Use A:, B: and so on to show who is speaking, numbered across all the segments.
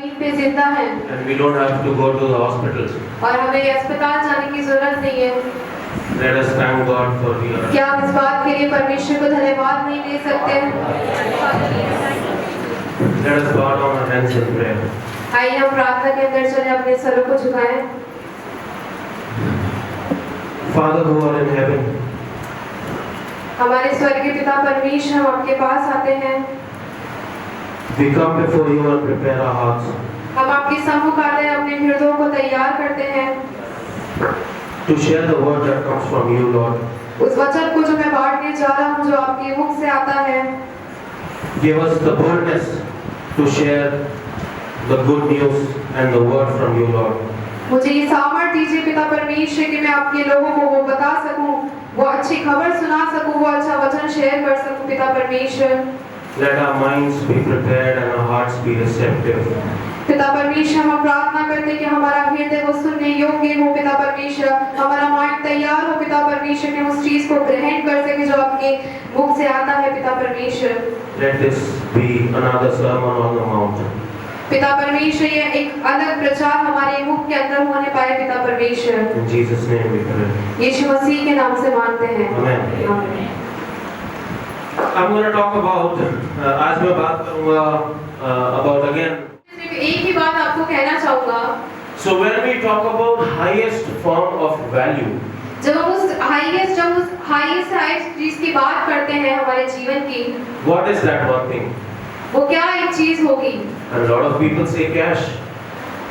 A: वहीं पे जिंदा है
B: and we don't have to go to the hospitals.
A: और हमें अस्पताल जाने की जरूरत नहीं है।
B: Let us thank God for your.
A: क्या हम इस बात के लिए परमेश्वर को धन्यवाद नहीं दे सकते?
B: Let us bow down our hands in prayer.
A: आइए हम प्रार्थना के अंदर चले, अपने सरों को झुकाएं।
B: Father who are in heaven,
A: हमारे स्वर्गीय पिता परमेश्वर, हम आपके पास आते हैं।
B: we come before you and prepare our hearts
A: हम आपके सम्मुख आते हैं, अपने हृदयों को तैयार करते हैं
B: to share the word that comes from you, Lord.
A: उस वचन को जो मैं बांटने जा रहा हूँ, जो आपके मुख से आता है।
B: Give us the boldness to share the good news and the word from you, Lord.
A: मुझे ये सामर्थ्य दीजिए पिता परमेश्वर कि मैं आपके लोगों को वो बता सकूं, वो अच्छी खबर सुना सकूं, वो अच्छा वचन शेयर कर सकूं पिता परमेश्वर।
B: Let our minds be prepared and our hearts be receptive.
A: पिता परमेश्वर, हम प्रार्थना करते हैं कि हमारा हृदय वो सुनने योग्य हो पिता परमेश्वर, हमारा माइंड तैयार हो पिता परमेश्वर, कि उस चीज को ग्रहण कर सके जो आपके मुख से आता है पिता परमेश्वर।
B: Let this be another sermon on the mount.
A: पिता परमेश्वर, ये एक अलग प्रचार हमारे मुख के अंदर होने पाए पिता परमेश्वर।
B: In Jesus' name we pray.
A: यीशु मसीह के नाम से मांगते हैं।
B: Amen.
A: आमीन।
B: I'm going to talk about, आज मैं बात करूँगा about again.
A: सिर्फ एक ही बात आपको कहना चाहूँगा।
B: So when we talk about highest form of value,
A: जब हम उस हाईएस्ट चीज की बात करते हैं हमारे जीवन की,
B: what is that one thing?
A: वो क्या एक चीज होगी?
B: And a lot of people say cash,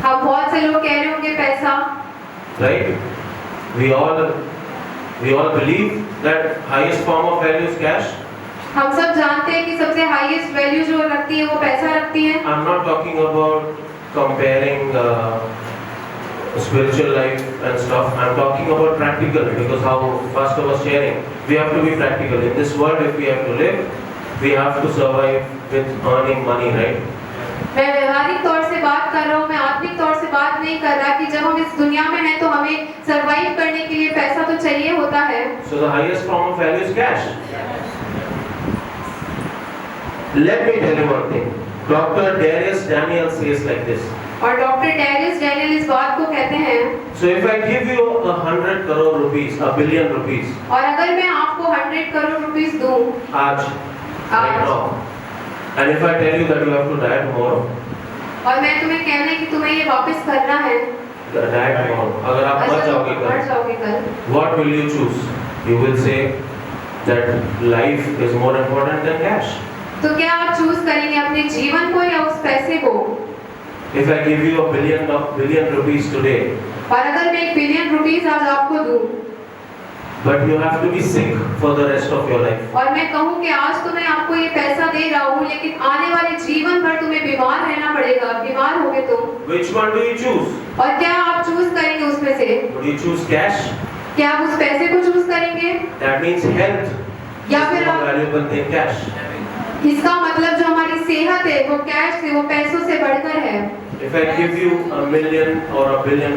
A: हम बहुत से लोग कह रहे होंगे पैसा,
B: right? We all believe that highest form of value is cash.
A: हम सब जानते हैं कि सबसे हाईएस्ट वैल्यू जो रखती है वो पैसा रखती है।
B: I'm not talking about comparing spiritual life and stuff. I'm talking about practical, because how Pastor was sharing, we have to be practical. In this world, if we have to live, we have to survive with earning money, right?
A: मैं व्यवहारिक तौर से बात कर रहा हूँ, मैं आत्मिक तौर से बात नहीं कर रहा कि जब हम इस दुनिया में हैं तो हमें सरवाइव करने के लिए पैसा तो चाहिए होता है।
B: So the highest form of value is cash. Let me tell you one thing. Dr. Darius Daniel says like this.
A: और डॉक्टर डेरियस डैनियल इस बात को कहते हैं,
B: So if I give you 100 crore rupees, a billion rupees,
A: और अगर मैं आपको 100 करोड़ रुपीस दूं
B: right now, and if I tell you that you have to die tomorrow,
A: और मैं तुम्हें कहना है कि तुम्हें ये वापस करना है,
B: die tomorrow, अगर आप मर जाओगे कल, what will you choose? You will say that life is more important than cash.
A: तो क्या आप चूज करेंगे अपने जीवन को या उस पैसे को?
B: If I give you a billion rupees today,
A: और अगर मैं 1 बिलियन रुपीस आज आपको दूं,
B: but you have to be sick for the rest of your life,
A: और मैं कहूं कि आज तो मैं आपको ये पैसा दे रहा हूं, लेकिन आने वाले जीवन भर तुम्हें बीमार रहना पड़ेगा, बीमार होगे तुम,
B: which one do you choose?
A: और क्या आप चूज करेंगे उसमें से?
B: Would you choose cash?
A: क्या आप उस पैसे को चूज करेंगे
B: That means health
A: या
B: is
A: फिर
B: more
A: आप,
B: valuable than cash.
A: इसका मतलब जो हमारी सेहत है वो कैश से, वो पैसों से बढ़कर है।
B: If I give you $1 million or $1 billion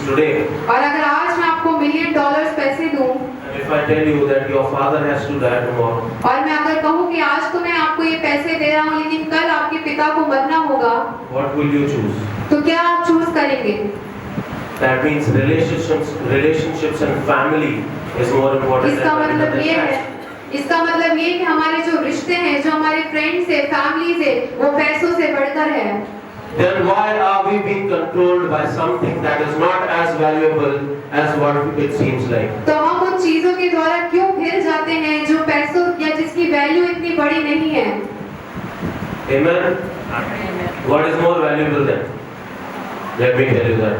B: today,
A: और अगर आज मैं आपको $1 मिलियन पैसे दूं,
B: and if I tell you that your father has to die tomorrow,
A: और मैं अगर कहूं कि आज तो मैं आपको ये पैसे दे रहा हूं, लेकिन कल आपके पिता को मरना होगा,
B: what will you choose?
A: तो क्या आप चूज करेंगे?
B: That means relationships and family is more important
A: इसका
B: than
A: मतलब ये
B: cash.
A: है, इसका मतलब ये कि हमारे जो रिश्ते हैं, जो हमारे फ्रेंड्स है, फैमिलीज है, वो पैसों से बढ़कर है।
B: Then why are we being controlled by something that is not as valuable as what it seems like?
A: तो हम उन चीजों के द्वारा क्यों घिर जाते हैं जो पैसों या जिसकी वैल्यू इतनी बड़ी नहीं है?
B: Amen. What is more valuable then? Let me tell you that.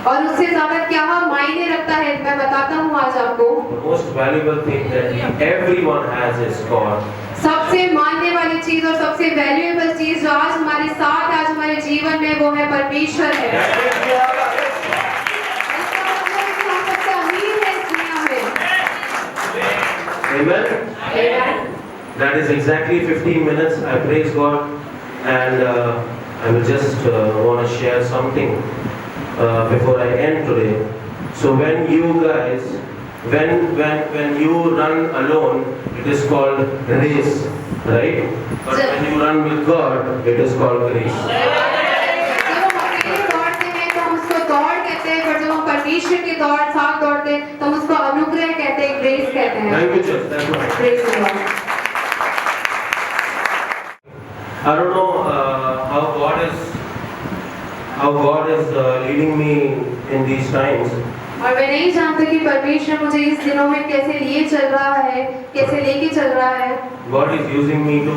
A: और उससे ज्यादा क्या मायने रखता है, मैं बताता हूँ आज आपको।
B: The most valuable thing that everyone has is God.
A: सबसे मानने वाली चीज और सबसे वैल्यूएबल चीज जो आज हमारे साथ, आज हमारे जीवन में, वो है परमेश्वर है। सबसे अमीर है इस दुनिया में।
B: Amen.
A: Amen.
B: That is exactly 15 minutes. I praise God, and I will just want to share something before I end today. So when you guys, when you run alone, it is called race, right? But when you run with God, it is called grace.
A: साथ दौड़ते तो हम उसको अनुग्रह कहते हैं, grace कहते हैं।
B: Thank you, church. That's right.
A: Praise the Lord.
B: I don't know how God is leading me in these times.
A: और मैं नहीं जानती कि परमेश्वर मुझे इस दिनों में कैसे लिए चल रहा है, कैसे लेके चल रहा है।
B: God is using me to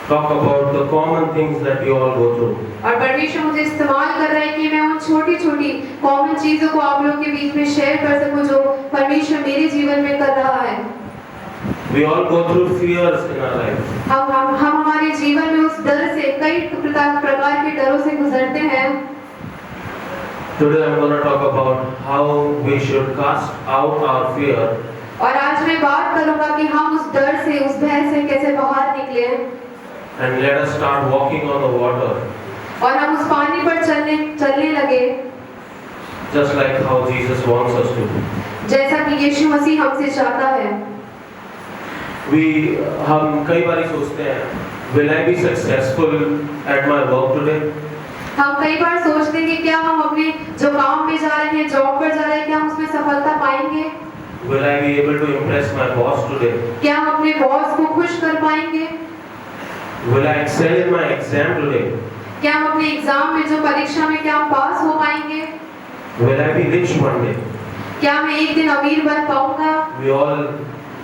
B: talk about the common things that we all go through.
A: और परमेश्वर मुझे इस्तेमाल कर रहा है कि मैं उन छोटी-छोटी कॉमन चीजों को आप लोगों के बीच में शेयर कर सकूं जो परमेश्वर मेरे जीवन में कर रहा है।
B: We all go through fears in our life.
A: हम हमारे जीवन में उस डर से कई प्रकार के डरों से गुजरते हैं।
B: Today I'm going to talk about how we should cast out our fear
A: और आज मैं बात करूंगा कि हम उस डर से, उस भय से कैसे बाहर निकले
B: and let us start walking on the water,
A: और हम उस पानी पर चलने लगे,
B: just like how Jesus wants us to.
A: जैसा कि यीशु मसीह हमसे चाहता है।
B: हम कई बार सोचते हैं, will I be successful at my work today?
A: हम कई बार सोचते हैं कि क्या हम अपने जो काम में जा रहे हैं, जॉब पर जा रहे हैं, क्या हम उसमें सफलता पाएंगे?
B: Will I be able to impress my boss today?
A: क्या हम अपने बॉस को खुश कर पाएंगे?
B: Will I excel in my exam today?
A: क्या हम अपने एग्जाम में जो परीक्षा में क्या हम पास हो पाएंगे?
B: Will I be rich one day?
A: क्या मैं एक दिन अमीर बन पाऊंगा?
B: We all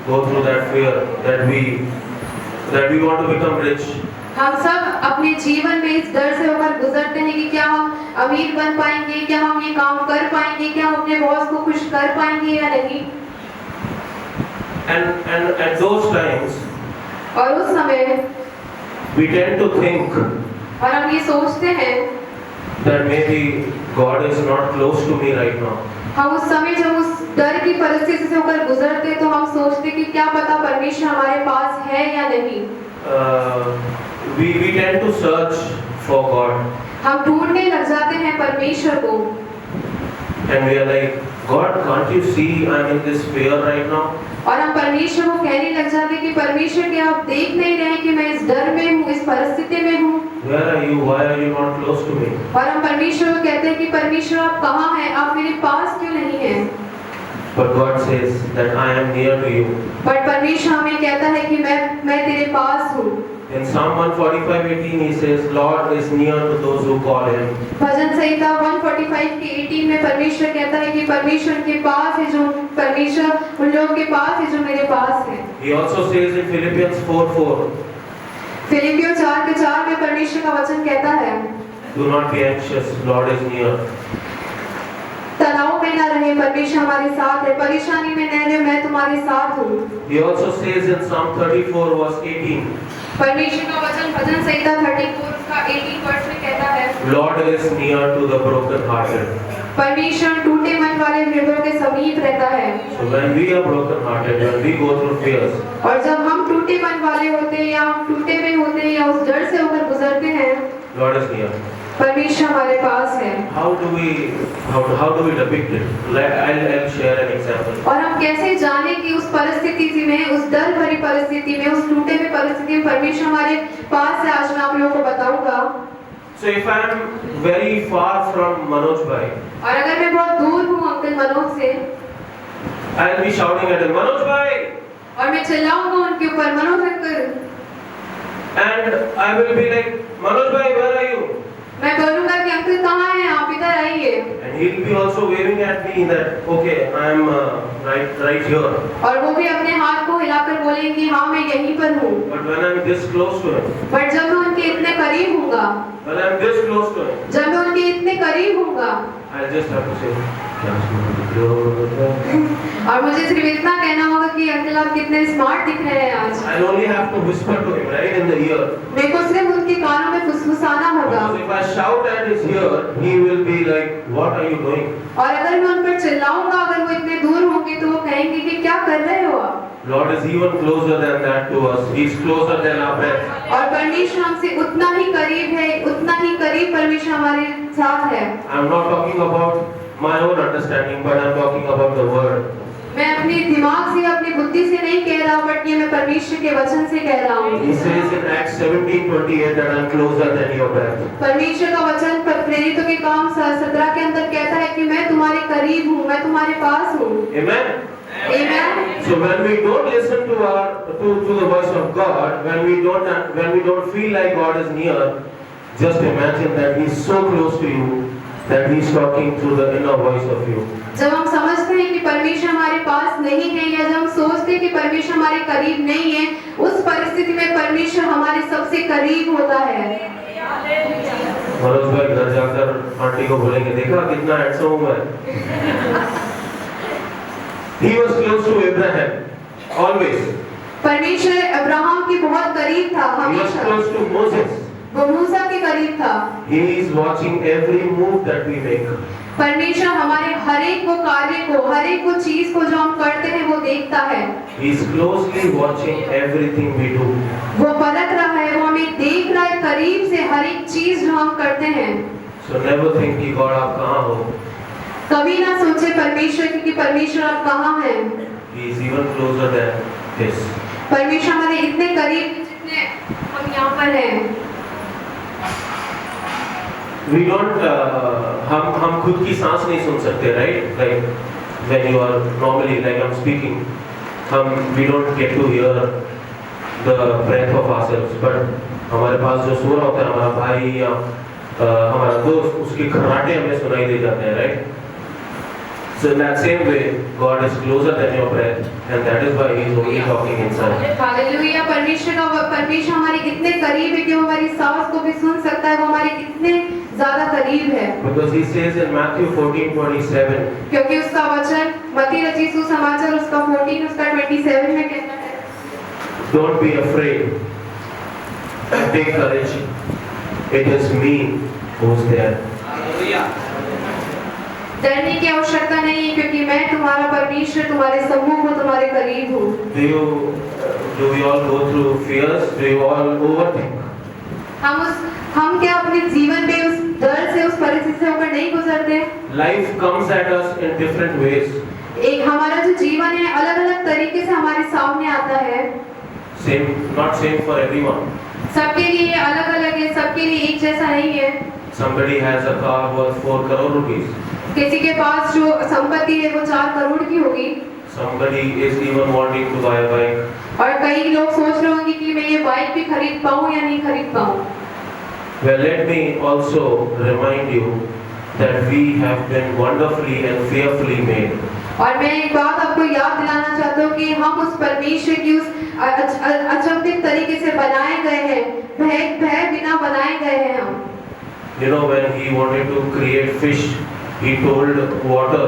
B: go through that fear that we want to become rich.
A: हम सब अपने जीवन में इस डर से होकर गुजरते हैं कि क्या हम अमीर बन पाएंगे, क्या हम ये काम कर पाएंगे, क्या हम अपने बॉस को खुश कर पाएंगे या नहीं।
B: And at those times
A: और उस समय
B: we tend to think
A: और हम ये सोचते हैं
B: that maybe God is not close to me right now.
A: हम उस समय जब उस डर की परिस्थिति से होकर गुजरते तो हम सोचते कि क्या पता परमेश्वर हमारे पास है या नहीं।
B: We tend to search for God.
A: हम ढूंढने लग जाते हैं परमेश्वर को।
B: And we are like, God, can't you see I'm in this fear right now?
A: और हम परमेश्वर को कहने लग जाते हैं कि परमेश्वर क्या आप देख नहीं रहे कि मैं इस डर में हूँ, इस परिस्थिति में हूँ।
B: Where are you? Why are you not close to me?
A: और हम परमेश्वर को कहते हैं कि परमेश्वर आप कहाँ हैं? आप मेरे पास क्यों नहीं हैं?
B: But God says that I am near to you.
A: पर परमेश्वर हमें कहता है कि मैं तेरे पास हूँ।
B: In Psalm 145:18 he says, Lord is near to those who call him.
A: भजन संहिता 145 के 18 में परमेश्वर कहता है कि परमेश्वर के पास है जो परमेश्वर उन लोगों के पास है जो मेरे पास है।
B: He also says in Philippians 4:4,
A: फिलिपियों 4:4 में परमेश्वर का वचन कहता है,
B: do not be anxious, Lord is near.
A: तनाव में न रहे, परमेश्वर हमारे साथ है, परेशानी में न रहे, मैं तुम्हारे साथ हूँ।
B: He also says in Psalm 34:18,
A: परमेश्वर का वचन भजन संहिता 34 का 18 वर्ष में कहता है,
B: Lord is near to the broken-hearted.
A: परमेश्वर टूटे मन वाले हृदयों के समीप रहता है।
B: So when we are broken-hearted, when we go through fears,
A: और जब हम टूटे मन वाले होते हैं या हम टूटे हुए होते हैं या उस डर से होकर गुजरते हैं,
B: Lord is near.
A: परमेश्वर हमारे पास है।
B: How do we depict it? I'll share an example.
A: और हम कैसे जाने कि उस परिस्थिति में, उस डर भरी परिस्थिति में, उस टूटे हुए परिस्थिति में परमेश्वर हमारे पास है, आज मैं आप लोगों को बताऊंगा।
B: So if I am very far from Manoj bhai,
A: और अगर मैं बहुत दूर हूँ अंकल मनोज से,
B: I'll be shouting at him, Manoj bhai,
A: और मैं चिल्लाऊंगा उनके ऊपर, Manoj uncle,
B: and I will be like, Manoj bhai, where are you?
A: मैं बोलूंगा कि अंकल कहाँ हैं आप, इधर आइए।
B: And he'll be also waving at me that, okay, I am right here.
A: और वो भी अपने हाथ को हिलाकर बोलेंगे कि हाँ मैं यहीं पर हूँ।
B: But when I'm this close to him,
A: पर जब मैं उनके इतने करीब हूँगा,
B: when I'm this close to him,
A: जब मैं उनके इतने करीब हूँगा,
B: I'll just have to say,
A: और मुझे सिर्फ इतना कहना होगा कि अंकल आप कितने स्मार्ट दिख रहे हैं आज।
B: I'll only have to whisper to him right in the ear.
A: मेरे को सिर्फ उनके कानों में फुसफुसाना होगा।
B: Because if I shout at his ear, he will be like, what are you doing?
A: और अगर मैं उन पर चिल्लाऊंगा, अगर वो इतने दूर होंगे तो वो कहेंगे कि क्या कर रहे हो आप।
B: Lord is even closer than that to us. He's closer than our breath.
A: और परमेश्वर हमसे उतना ही करीब है, उतना ही करीब परमेश्वर हमारे साथ है।
B: I'm not talking about my own understanding, but I'm talking about the word.
A: मैं अपने दिमाग से, अपनी बुद्धि से नहीं कह रहा, बट ये मैं परमेश्वर के वचन से कह रहा हूँ।
B: He says in Acts 17:28 that I'm closer than your breath.
A: परमेश्वर का वचन प्रेरितों के काम 17 के अंदर कहता है कि मैं तुम्हारे करीब हूँ, मैं तुम्हारे पास हूँ।
B: Amen.
A: Amen.
B: So when we don't listen to the voice of God, when we don't feel like God is near, just imagine that He is so close to you that He is talking through the inner voice of you.
A: जब हम समझते हैं कि परमेश्वर हमारे पास नहीं है, या जब हम सोचते हैं कि परमेश्वर हमारे करीब नहीं है, उस परिस्थिति में परमेश्वर हमारे सबसे करीब होता है।
B: मनोज भाई घर जाकर आंटी को बोलेंगे, देखा कितना हैंडसम हूँ मैं। He was close to Abraham, always.
A: परमेश्वर अब्राहम के बहुत करीब था,
B: He was
A: हमेशा।
B: close to Moses.
A: वो मूसा के करीब था।
B: He is watching every move that we make.
A: परमेश्वर हमारे हर एक वो कार्य को, हर एक वो चीज को जो हम करते हैं वो देखता है।
B: He is closely watching everything we do.
A: वो परख रहा है, वो हमें देख रहा है करीब से, हर एक चीज जो हम करते हैं।
B: So never think कि God आप कहाँ हो.
A: कभी ना सोचे परमेश्वर कि परमेश्वर आप कहाँ हैं।
B: He is even closer than this.
A: परमेश्वर हमारे इतने करीब जितने हम यहाँ पर हैं।
B: We don't हम खुद की सांस नहीं सुन सकते, right? Like when you are normally like I'm speaking, we don't get to hear the breath of ourselves. But हमारे पास जो सो रहा होता है हमारा भाई या हमारा दोस्त, उसके खर्राटे हमें सुनाई दे जाते हैं, right? So in that same way, God is closer than your breath, and that is why He is only talking inside.
A: Hallelujah. परमेश्वर हमारे इतने करीब है कि वो हमारी सांस को भी सुन सकता है, वो हमारे इतने ज्यादा करीब है।
B: Because He says in Matthew 14:27.
A: क्योंकि उसका वचन मत्ती रचित सुसमाचार उसका 14 उसका 27 में कहता है,
B: Don't be afraid. Take courage. It is me who's there.
A: डरने की आवश्यकता नहीं है, क्योंकि मैं तुम्हारा परमेश्वर तुम्हारे सम्मुख हूँ, तुम्हारे करीब हूँ।
B: Do we all go through fears? Do you all overthink?
A: हम क्या अपने जीवन में उस डर से, उस परिस्थिति से होकर नहीं गुजरते?
B: Life comes at us in different ways.
A: एक हमारा जो जीवन है अलग-अलग तरीके से हमारे सामने आता है।
B: Not same for everyone.
A: सबके लिए अलग-अलग है, सबके लिए एक जैसा नहीं है।
B: Somebody has a car worth 4 crore rupees.
A: किसी के पास जो संपत्ति है वो 4 करोड़ की होगी।
B: Somebody is even wanting to buy a bike.
A: और कई लोग सोच रहे होंगे कि मैं ये बाइक भी खरीद पाऊँ या नहीं खरीद पाऊँ।
B: Well, let me also remind you that we have been wonderfully and fearfully made.
A: और मैं एक बात आपको याद दिलाना चाहता हूँ कि हम उस परमेश्वर की उस अचंभित तरीके से बनाए गए हैं, भय बिना बनाए गए हैं हम।
B: You know, when He wanted to create fish, He told water.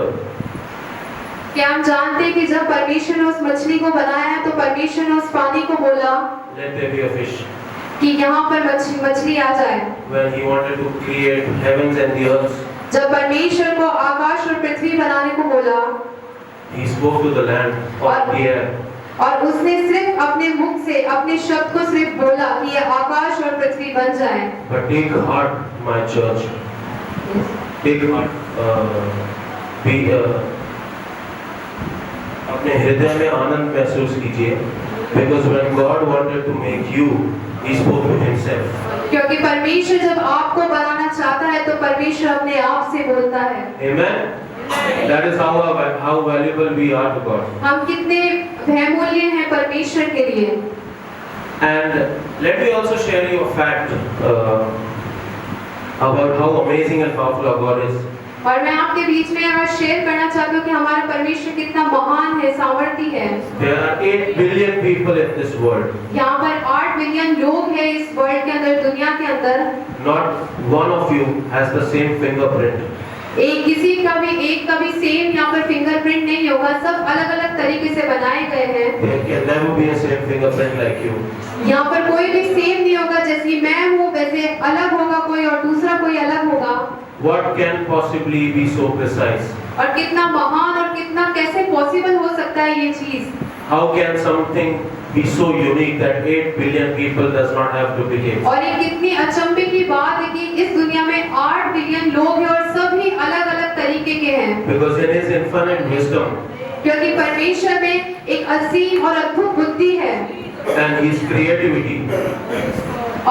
A: क्या हम जानते हैं कि जब परमेश्वर ने उस मछली को बनाया तो परमेश्वर ने उस पानी को बोला
B: Let there be a fish.
A: कि यहाँ पर मछली आ जाए।
B: When He wanted to create heavens and the earth,
A: जब परमेश्वर को आकाश और पृथ्वी बनाने को बोला,
B: He spoke to the land or the air.
A: और उसने सिर्फ अपने मुख से अपने शब्द को सिर्फ बोला कि ये आकाश और पृथ्वी बन जाए।
B: But take heart, my church. Take heart. अपने हृदय में आनंद महसूस कीजिए, because when God wanted to make you, He spoke to Himself.
A: क्योंकि परमेश्वर जब आपको बनाना चाहता है तो परमेश्वर अपने आप से बोलता है।
B: Amen. That is how valuable we are to God.
A: हम कितने बहुमूल्य हैं परमेश्वर के लिए।
B: And let me also share you a fact about how amazing and powerful our God is.
A: और मैं आपके बीच में आज शेयर करना चाहती हूँ कि हमारा परमेश्वर कितना महान है, सामर्थी है।
B: There are 8 billion people in this world.
A: यहाँ पर 8 बिलियन लोग हैं इस वर्ल्ड के अंदर, दुनिया के अंदर।
B: Not one of you has the same fingerprint.
A: किसी का भी सेम यहाँ पर फिंगरप्रिंट नहीं होगा, सब अलग-अलग तरीके से बनाए गए हैं।
B: There can never be a same fingerprint like you.
A: यहाँ पर कोई भी सेम नहीं होगा, जैसी मैं हूँ वैसे अलग होगा कोई और दूसरा कोई अलग होगा।
B: What can possibly be so precise?
A: और कितना महान और कितना कैसे पॉसिबल हो सकता है ये चीज?
B: How can something be so unique that 8 billion people does not have duplicates?
A: और ये कितनी अचंभे की बात है कि इस दुनिया में 8 बिलियन लोग हैं और सभी अलग-अलग तरीके के हैं।
B: Because in His infinite wisdom,
A: क्योंकि परमेश्वर में एक असीम और अद्भुत बुद्धि है
B: and His creativity,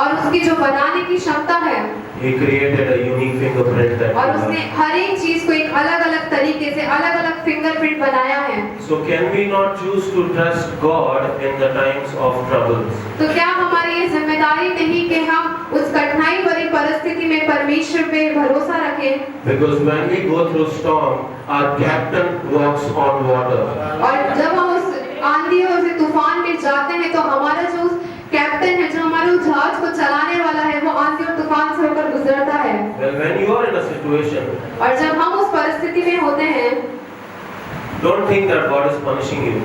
A: और उसकी जो बनाने की क्षमता है,
B: He created a unique fingerprint that
A: और
B: we
A: उसने
B: have.
A: हर एक चीज को एक अलग अलग तरीके से अलग अलग फिंगरप्रिंट बनाया है।
B: So can we not choose to trust God in the times of troubles?
A: तो क्या हमारी ये जिम्मेदारी नहीं कि हम उस कठिनाई भरी परिस्थिति में परमेश्वर पे भरोसा रखें?
B: Because when we go through storm, our captain walks on water.
A: और जब हम उस आंधी और उस तूफान में जाते हैं तो हमारा जो कैप्टन है, जो हमारे उस जहाज को चलाने वाला है, वो आंधी और तूफान से होकर गुजरता है।
B: Well, when you are in a situation,
A: और जब हम उस परिस्थिति में होते हैं,
B: don't think that God is punishing you,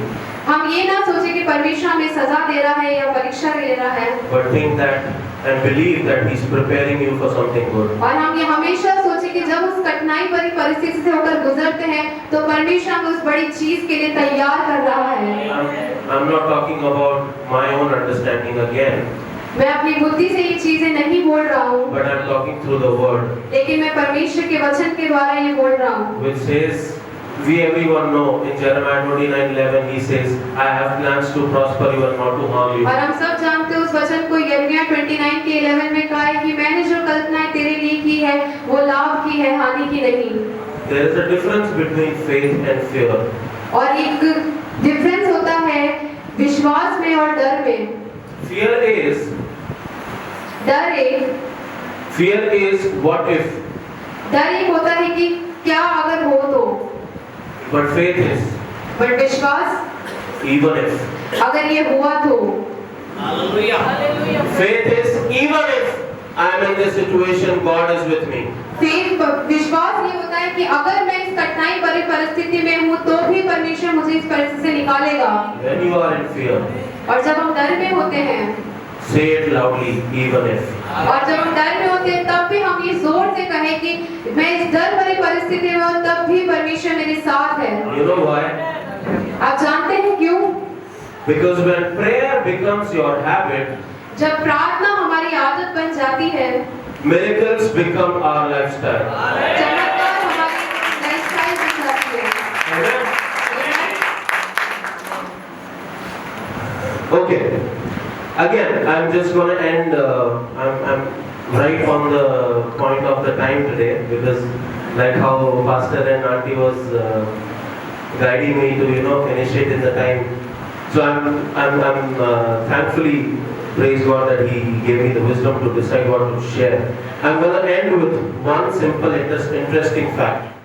A: हम ये ना सोचे कि परमेश्वर हमें सजा दे रहा है या परीक्षा ले रहा है,
B: but think that and believe that He's preparing you for something good.
A: और हम ये हमेशा सोचे कि जब उस कठिनाई भरी परिस्थिति से होकर गुजरते हैं तो परमेश्वर हमें उस बड़ी चीज के लिए तैयार कर रहा है।
B: I'm not talking about my own understanding again,
A: मैं अपनी बुद्धि से ये चीजें नहीं बोल रहा हूँ,
B: but I'm talking through the Word,
A: लेकिन मैं परमेश्वर के वचन के द्वारा ये बोल रहा हूँ।
B: which says, we everyone know in Jeremiah 29:11 He says, I have plans to prosper you and not to harm you.
A: और हम सब जानते हैं उस वचन को यिर्मयाह 29 के 11 में कहा है कि मैंने जो कल्पनाएं तेरे लिए की है वो लाभ की है, हानि की नहीं।
B: There is a difference between faith and fear.
A: और एक डिफरेंस होता है विश्वास में और डर में।
B: Fear is
A: डर एक
B: what if,
A: डर एक होता है कि क्या अगर हो तो,
B: but faith is
A: बट विश्वास
B: even if.
A: अगर ये हुआ तो।
B: Faith is even if I am in this situation, God is with me.
A: विश्वास ये होता है कि अगर मैं इस कठिनाई भरी परिस्थिति में हूँ तो भी परमेश्वर मुझे इस परिस्थिति से निकालेगा।
B: When you are in fear,
A: और जब हम डर में होते हैं,
B: say it loudly, even if.
A: और जब हम डर में होते हैं तब भी हम ये जोर से कहें कि मैं इस डर भरी परिस्थिति में हूँ तब भी परमेश्वर मेरे साथ है।
B: You know why?
A: आप जानते हैं क्यों?
B: Because when prayer becomes your habit,
A: जब प्रार्थना हमारी आदत बन जाती है,
B: miracles become our lifestyle.
A: चमत्कार हमारी लाइफस्टाइल बन जाती है।
B: Amen? Okay. Again, I'm just going to end. I'm right on the point of the time today because, like how Pastor and Auntie was guiding me to finish it in the time. So I'm thankfully praise God that He gave me the wisdom to decide what to share. I'm going to end with one simple interesting fact.